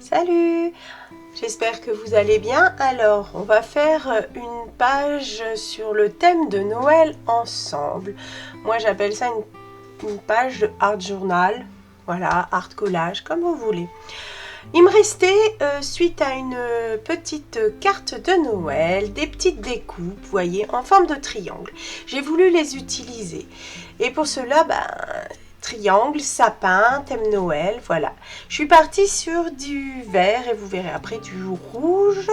Salut! J'espère que vous allez bien. Alors, on va faire une page sur le thème de Noël ensemble. Moi, j'appelle ça une page de art journal. Voilà, art collage, comme vous voulez. Il me restait, suite à une petite carte de Noël, des petites découpes, vous voyez, en forme de triangle. J'ai voulu les utiliser. Et pour cela, triangle, sapin, thème Noël, voilà. Je suis partie sur du vert et vous verrez après du rouge.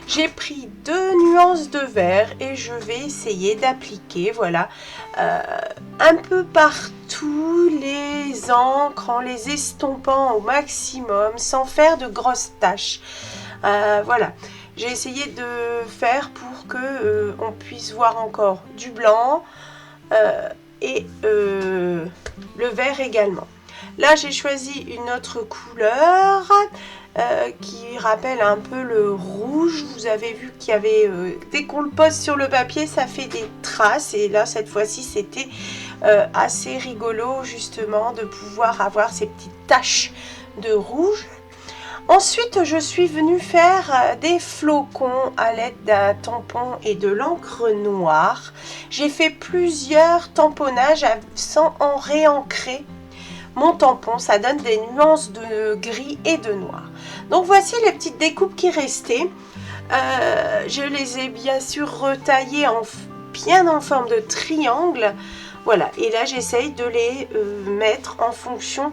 J'ai pris 2 nuances de vert et je vais essayer d'appliquer, voilà, un peu partout les encres en les estompant au maximum sans faire de grosses taches. Voilà. J'ai essayé de faire pour que on puisse voir encore du blanc et le vert également. Là, j'ai choisi une autre couleur qui rappelle un peu le rouge. Vous avez vu qu'il y avait, dès qu'on le pose sur le papier, ça fait des traces. Et là, cette fois-ci, c'était assez rigolo, justement, de pouvoir avoir ces petites taches de rouge. Ensuite, je suis venue faire des flocons à l'aide d'un tampon et de l'encre noire. J'ai fait plusieurs tamponnages sans en réancrer mon tampon. Ça donne des nuances de gris et de noir. Donc voici les petites découpes qui restaient. Je les ai bien sûr retaillées bien en forme de triangle. Voilà, et là j'essaye de les mettre en fonction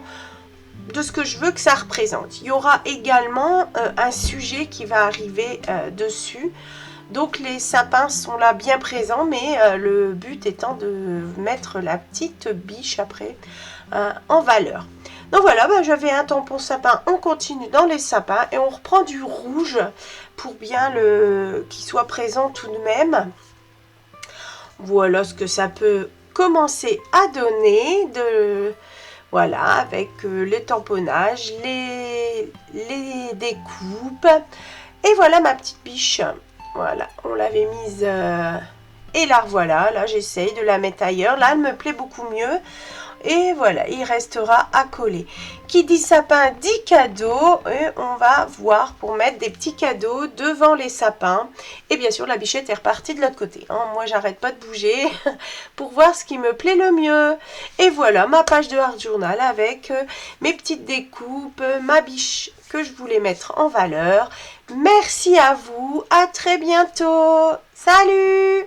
de ce que je veux que ça représente. Il y aura également un sujet qui va arriver dessus. Donc les sapins sont là bien présents, mais le but étant de mettre la petite biche après en valeur. Donc voilà, j'avais un tampon sapin, on continue dans les sapins et on reprend du rouge pour bien qu'il soit présent tout de même. Voilà ce que ça peut commencer à donner voilà, avec les tamponnages, les découpes. Et voilà ma petite biche. Voilà, on l'avait mise. Et la revoilà. Là, j'essaye de la mettre ailleurs. Là, elle me plaît beaucoup mieux. Et voilà, il restera à coller. Qui dit sapin dit cadeau. Et on va voir pour mettre des petits cadeaux devant les sapins. Et bien sûr, la bichette est repartie de l'autre côté. Moi, j'arrête pas de bouger pour voir ce qui me plaît le mieux. Et voilà ma page de art journal avec mes petites découpes, ma biche que je voulais mettre en valeur. Merci à vous. À très bientôt. Salut!